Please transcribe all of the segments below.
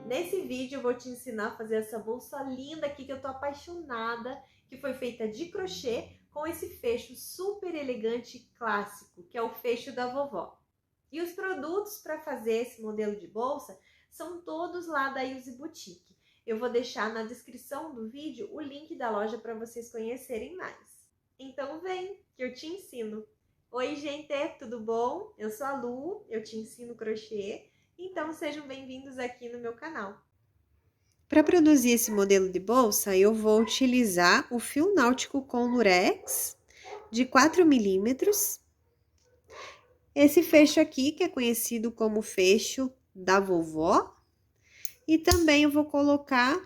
Nesse vídeo eu vou te ensinar a fazer essa bolsa linda aqui que eu tô apaixonada, que foi feita de crochê com esse fecho super elegante e clássico, que é o fecho da vovó. E os produtos para fazer esse modelo de bolsa são todos lá da Ilse Boutique. Eu vou deixar na descrição do vídeo o link da loja para vocês conhecerem mais. Então vem, que eu te ensino! Oi gente, tudo bom? Eu sou a Lu, eu te ensino crochê. Então, sejam bem-vindos aqui no meu canal. Para produzir esse modelo de bolsa, eu vou utilizar o fio náutico com lurex de 4 milímetros. Esse fecho aqui, que é conhecido como fecho da vovó. E também eu vou colocar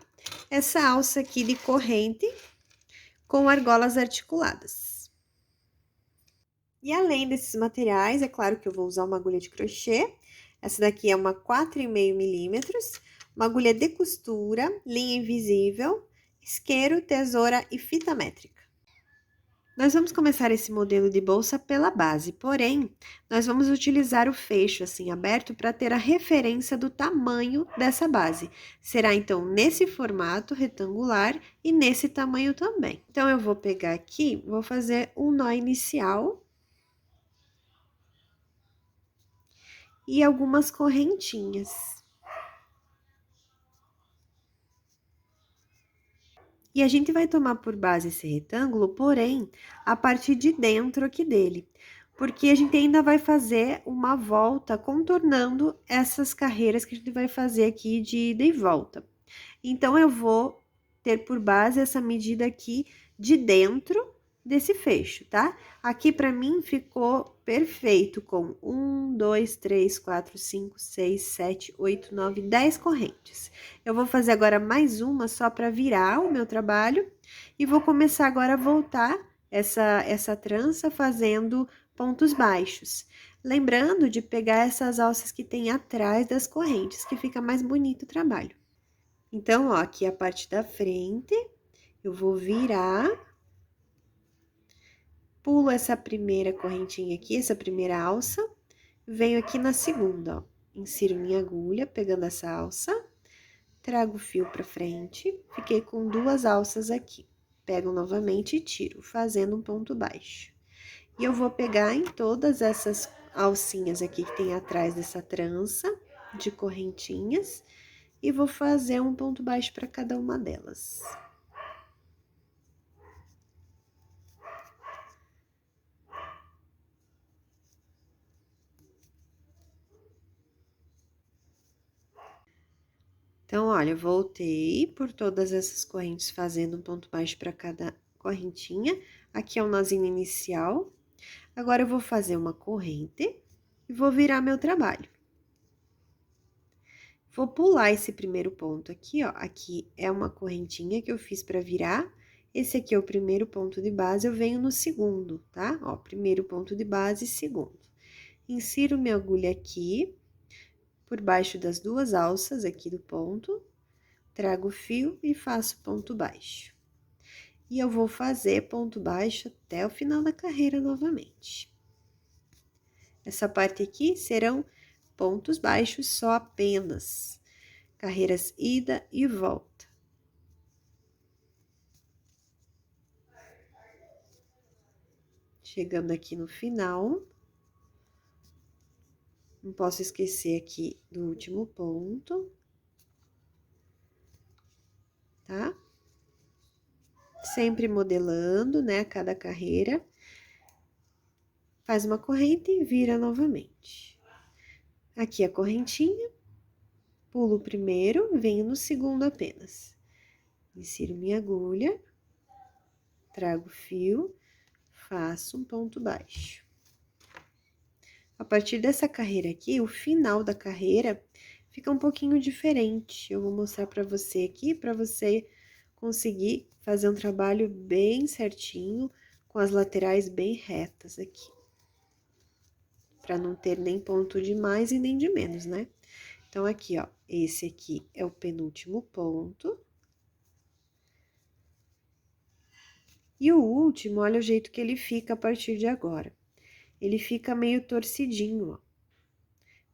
essa alça aqui de corrente com argolas articuladas. E além desses materiais, é claro que eu vou usar uma agulha de crochê. Essa daqui é uma 4,5 milímetros, uma agulha de costura, linha invisível, isqueiro, tesoura e fita métrica. Nós vamos começar esse modelo de bolsa pela base, porém, nós vamos utilizar o fecho assim aberto para ter a referência do tamanho dessa base. Será então nesse formato retangular e nesse tamanho também. Então, eu vou pegar aqui, vou fazer um nó inicial e algumas correntinhas. E a gente vai tomar por base esse retângulo, porém, a partir de dentro aqui dele, porque a gente ainda vai fazer uma volta contornando essas carreiras que a gente vai fazer aqui de ida e volta. Então, eu vou ter por base essa medida aqui de dentro desse fecho, tá? Aqui pra mim ficou perfeito com 1, 2, 3, 4, 5, 6, 7, 8, 9, 10 correntes. Eu vou fazer agora mais uma só pra virar o meu trabalho e vou começar agora a voltar essa trança fazendo pontos baixos. Lembrando de pegar essas alças que tem atrás das correntes, que fica mais bonito o trabalho. Então, ó, aqui a parte da frente, eu vou virar, pulo essa primeira correntinha aqui, essa primeira alça, venho aqui na segunda, ó, insiro minha agulha, pegando essa alça, trago o fio pra frente, fiquei com duas alças aqui. Pego novamente e tiro, fazendo um ponto baixo. E eu vou pegar em todas essas alcinhas aqui que tem atrás dessa trança de correntinhas e vou fazer um ponto baixo para cada uma delas. Então, olha, eu voltei por todas essas correntes fazendo um ponto baixo para cada correntinha. Aqui é o nozinho inicial. Agora, eu vou fazer uma corrente e vou virar meu trabalho. Vou pular esse primeiro ponto aqui, ó. Aqui é uma correntinha que eu fiz para virar. Esse aqui é o primeiro ponto de base, eu venho no segundo, tá? Ó, primeiro ponto de base, segundo. Insiro minha agulha aqui, por baixo das duas alças aqui do ponto, trago o fio e faço ponto baixo. E eu vou fazer ponto baixo até o final da carreira novamente. Essa parte aqui serão pontos baixos só apenas, carreiras ida e volta. Chegando aqui no final, não posso esquecer aqui do último ponto, tá? Sempre modelando, né, cada carreira. Faz uma corrente e vira novamente. Aqui a correntinha, pulo o primeiro, venho no segundo apenas. Insiro minha agulha, trago o fio, faço um ponto baixo. A partir dessa carreira aqui, o final da carreira fica um pouquinho diferente. Eu vou mostrar pra você aqui, pra você conseguir fazer um trabalho bem certinho, com as laterais bem retas aqui. para não ter nem ponto de mais e nem de menos, né? Então, aqui, ó, esse aqui é o penúltimo ponto. E o último, olha o jeito que ele fica a partir de agora. Ele fica meio torcidinho, ó.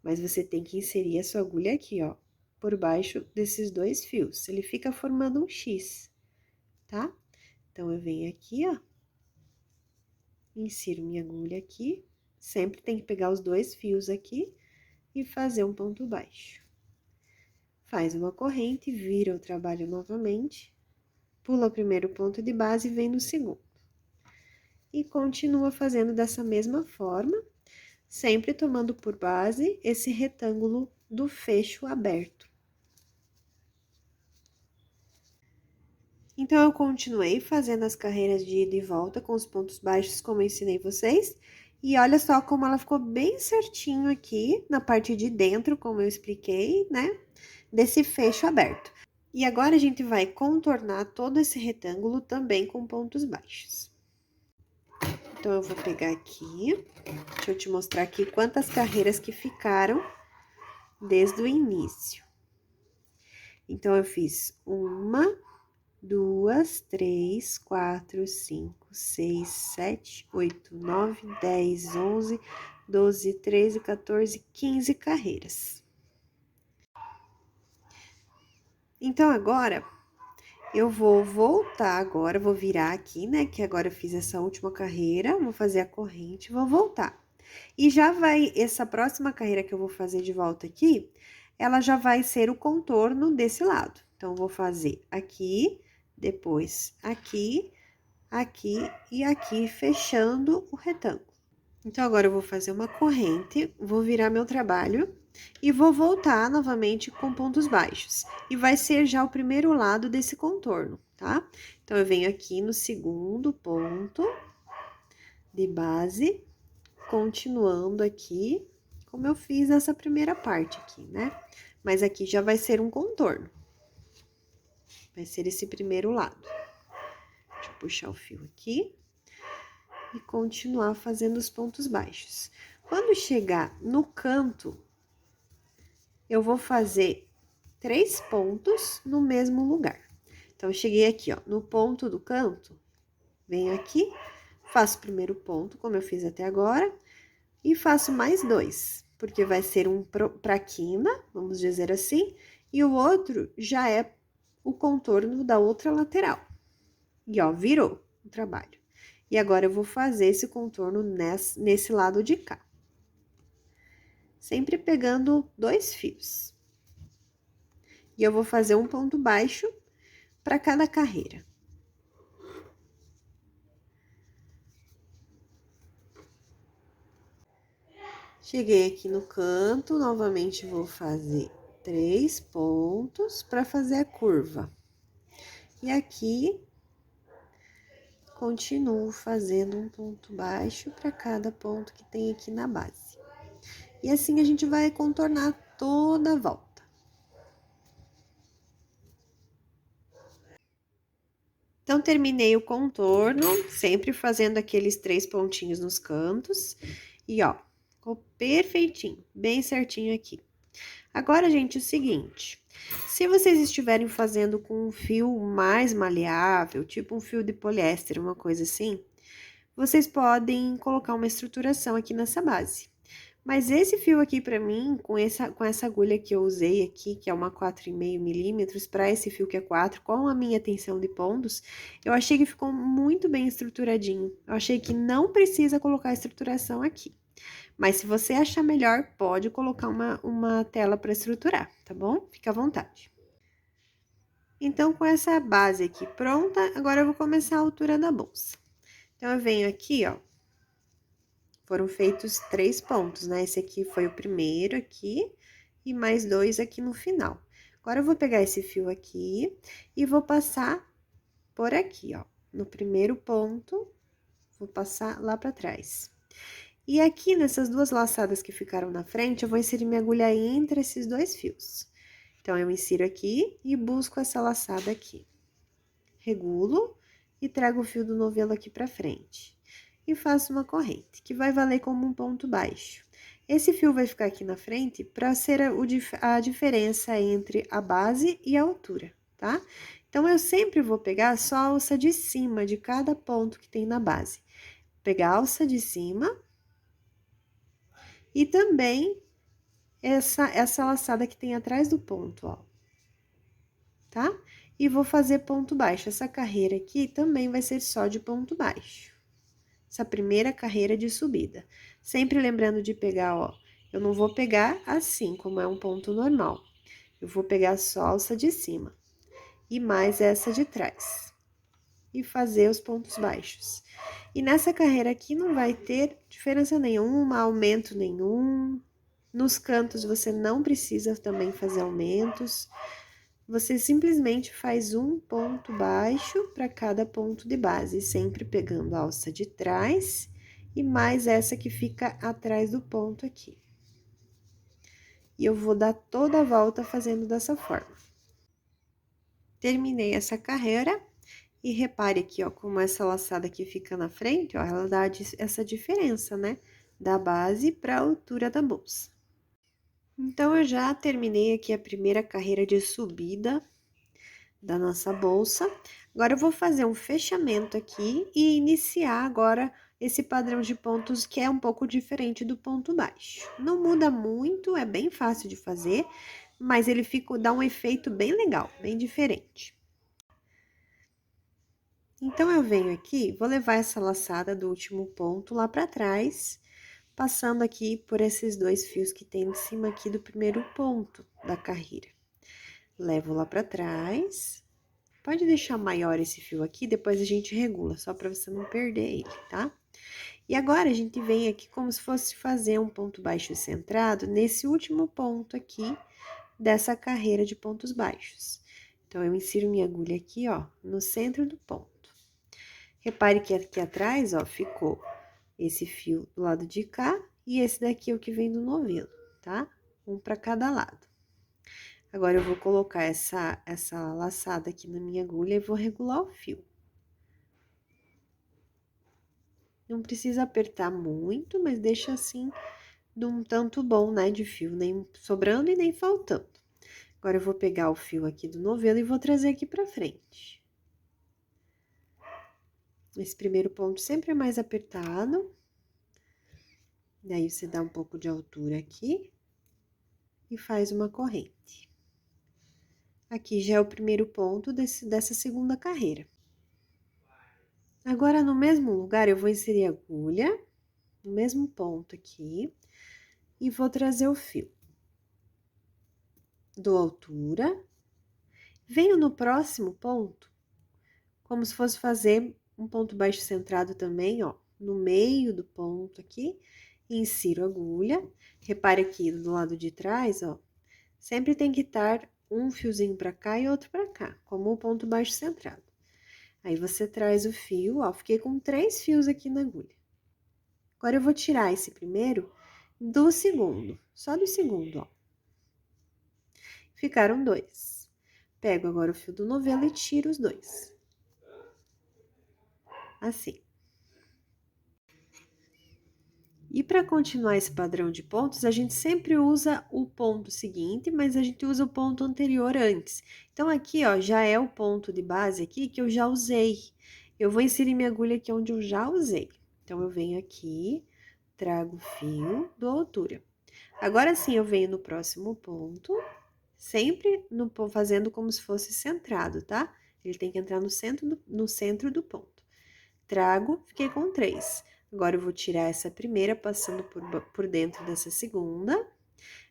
Mas você tem que inserir a sua agulha aqui, ó, por baixo desses dois fios. Ele fica formando um X, tá? Então, eu venho aqui, ó, insiro minha agulha aqui. Sempre tem que pegar os dois fios aqui e fazer um ponto baixo. Faz uma corrente, vira o trabalho novamente, pula o primeiro ponto de base e vem no segundo. E continua fazendo dessa mesma forma, sempre tomando por base esse retângulo do fecho aberto. Então, eu continuei fazendo as carreiras de ida e volta com os pontos baixos, como eu ensinei vocês. E olha só como ela ficou bem certinho aqui, na parte de dentro, como eu expliquei, né? Desse fecho aberto. E agora, a gente vai contornar todo esse retângulo também com pontos baixos. Então, eu vou pegar aqui, deixa eu te mostrar aqui quantas carreiras que ficaram desde o início. Então, eu fiz 1, 2, 3, 4, 5, 6, 7, 8, 9, 10, 11, 12, 13, 14, 15 carreiras. Então, agora, eu vou voltar agora, vou virar aqui, né? Que agora eu fiz essa última carreira, vou fazer a corrente, vou voltar. E já vai, essa próxima carreira que eu vou fazer de volta aqui, ela já vai ser o contorno desse lado. Então, vou fazer aqui, depois aqui, aqui e aqui, fechando o retângulo. Então, agora eu vou fazer uma corrente, vou virar meu trabalho e vou voltar novamente com pontos baixos. E vai ser já o primeiro lado desse contorno, tá? Então, eu venho aqui no segundo ponto de base, continuando aqui, como eu fiz nessa primeira parte aqui, né? Mas aqui já vai ser um contorno. Vai ser esse primeiro lado. Deixa eu puxar o fio aqui e continuar fazendo os pontos baixos. Quando chegar no canto, eu vou fazer 3 pontos no mesmo lugar. Então, eu cheguei aqui, ó, no ponto do canto, venho aqui, faço o primeiro ponto, como eu fiz até agora, e faço mais 2, porque vai ser um pra quina, vamos dizer assim, e o outro já é o contorno da outra lateral. E, ó, virou o trabalho. E agora, eu vou fazer esse contorno nesse lado de cá. Sempre pegando 2 fios. E eu vou fazer um ponto baixo para cada carreira. Cheguei aqui no canto, novamente vou fazer 3 pontos para fazer a curva. E aqui, continuo fazendo um ponto baixo para cada ponto que tem aqui na base. E assim, a gente vai contornar toda a volta. Então, terminei o contorno, sempre fazendo aqueles 3 pontinhos nos cantos. E, ó, ficou perfeitinho, bem certinho aqui. Agora, gente, é o seguinte, se vocês estiverem fazendo com um fio mais maleável, tipo um fio de poliéster, uma coisa assim, vocês podem colocar uma estruturação aqui nessa base. Mas esse fio aqui pra mim, com essa agulha que eu usei aqui, que é uma 4,5 milímetros, para esse fio que é 4, com a minha tensão de pontos, eu achei que ficou muito bem estruturadinho. Eu achei que não precisa colocar estruturação aqui. Mas se você achar melhor, pode colocar uma tela para estruturar, tá bom? Fica à vontade. Então, com essa base aqui pronta, agora eu vou começar a altura da bolsa. Então, eu venho aqui, ó. Foram feitos 3 pontos, né? Esse aqui foi o primeiro aqui e mais 2 aqui no final. Agora, eu vou pegar esse fio aqui e vou passar por aqui, ó. No primeiro ponto, vou passar lá pra trás. E aqui, nessas 2 laçadas que ficaram na frente, eu vou inserir minha agulha entre esses 2 fios. Então, eu insiro aqui e busco essa laçada aqui. Regulo e trago o fio do novelo aqui pra frente. E faço uma corrente, que vai valer como um ponto baixo. Esse fio vai ficar aqui na frente para ser a diferença entre a base e a altura, tá? Então, eu sempre vou pegar só a alça de cima de cada ponto que tem na base. Pegar a alça de cima e também essa laçada que tem atrás do ponto, ó. Tá? E vou fazer ponto baixo. Essa carreira aqui também vai ser só de ponto baixo. Essa primeira carreira de subida. Sempre lembrando de pegar, ó, eu não vou pegar assim, como é um ponto normal. Eu vou pegar só a alça de cima e mais essa de trás. E fazer os pontos baixos. E nessa carreira aqui não vai ter diferença nenhuma, aumento nenhum. Nos cantos você não precisa também fazer aumentos. Você simplesmente faz um ponto baixo para cada ponto de base, sempre pegando a alça de trás e mais essa que fica atrás do ponto aqui. E eu vou dar toda a volta fazendo dessa forma. Terminei essa carreira e repare aqui, ó, como essa laçada aqui fica na frente, ó, ela dá essa diferença, né, da base para a altura da bolsa. Então, eu já terminei aqui a primeira carreira de subida da nossa bolsa. Agora, eu vou fazer um fechamento aqui e iniciar agora esse padrão de pontos que é um pouco diferente do ponto baixo. Não muda muito, é bem fácil de fazer, mas ele dá um efeito bem legal, bem diferente. Então, eu venho aqui, vou levar essa laçada do último ponto lá pra trás, passando aqui por esses dois fios que tem em cima aqui do primeiro ponto da carreira. Levo lá pra trás. Pode deixar maior esse fio aqui, depois a gente regula, só pra você não perder ele, tá? E agora, a gente vem aqui como se fosse fazer um ponto baixo centrado nesse último ponto aqui dessa carreira de pontos baixos. Então, eu insiro minha agulha aqui, ó, no centro do ponto. Repare que aqui atrás, ó, ficou esse fio do lado de cá e esse daqui é o que vem do novelo, tá? Um pra cada lado. Agora, eu vou colocar essa laçada aqui na minha agulha e vou regular o fio. Não precisa apertar muito, mas deixa assim de um tanto bom, né, de fio, nem sobrando e nem faltando. Agora, eu vou pegar o fio aqui do novelo e vou trazer aqui pra frente. Esse primeiro ponto sempre é mais apertado. Daí, você dá um pouco de altura aqui e faz uma corrente. Aqui já é o primeiro ponto dessa segunda carreira. Agora, no mesmo lugar, eu vou inserir a agulha, no mesmo ponto aqui, e vou trazer o fio. Dou altura. Venho no próximo ponto, como se fosse fazer um ponto baixo centrado também, ó, no meio do ponto aqui, insiro a agulha. Repare aqui do lado de trás, ó, sempre tem que estar um fiozinho pra cá e outro pra cá, como o ponto baixo centrado. Aí, você traz o fio, ó, fiquei com 3 fios aqui na agulha. Agora, eu vou tirar esse primeiro do segundo, só do segundo, ó. Ficaram 2. Pego agora o fio do novelo e tiro os 2. Assim. E para continuar esse padrão de pontos, a gente sempre usa o ponto seguinte, mas a gente usa o ponto anterior antes. Então, aqui, ó, já é o ponto de base aqui que eu já usei. Eu vou inserir minha agulha aqui onde eu já usei. Então, eu venho aqui, trago o fio, dou altura. Agora sim, eu venho no próximo ponto, sempre fazendo como se fosse centrado, tá? Ele tem que entrar no centro do ponto. Trago, fiquei com 3. Agora, eu vou tirar essa primeira, passando por dentro dessa segunda.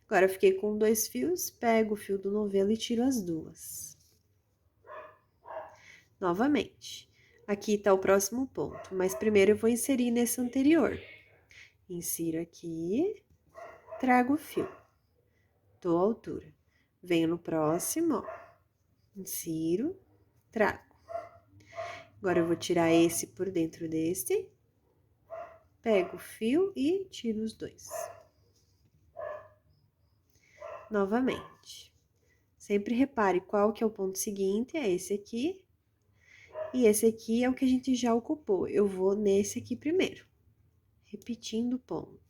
Agora, eu fiquei com 2 fios, pego o fio do novelo e tiro as 2. Novamente. Aqui tá o próximo ponto, mas primeiro eu vou inserir nesse anterior. Insiro aqui, trago o fio, dou altura. Venho no próximo, ó, insiro, trago. Agora, eu vou tirar esse por dentro desse. Pego o fio e tiro os 2. Novamente. Sempre repare qual que é o ponto seguinte, é esse aqui. E esse aqui é o que a gente já ocupou. Eu vou nesse aqui primeiro. Repetindo o ponto.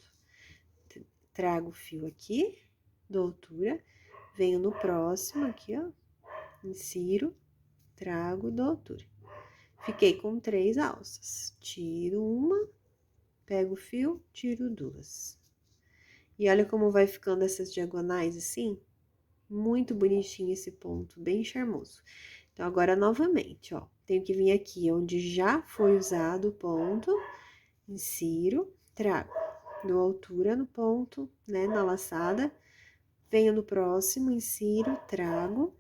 trago o fio aqui, dou altura, venho no próximo aqui, ó, insiro, trago e dou altura. Fiquei com 3 alças. Tiro uma, pego o fio, tiro 2. E olha como vai ficando essas diagonais assim. Muito bonitinho esse ponto, bem charmoso. Então, agora, novamente, ó, tenho que vir aqui onde já foi usado o ponto, insiro, trago, dou altura no ponto, né, na laçada, venho no próximo, insiro, trago,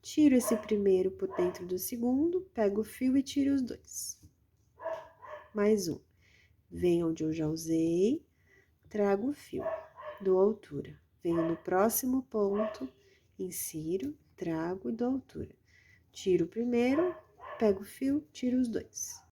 tiro esse primeiro por dentro do segundo, pego o fio e tiro os 2. Mais um. Venho onde eu já usei, trago o fio, dou altura. Venho no próximo ponto, insiro, trago e dou altura. Tiro o primeiro, pego o fio, tiro os 2.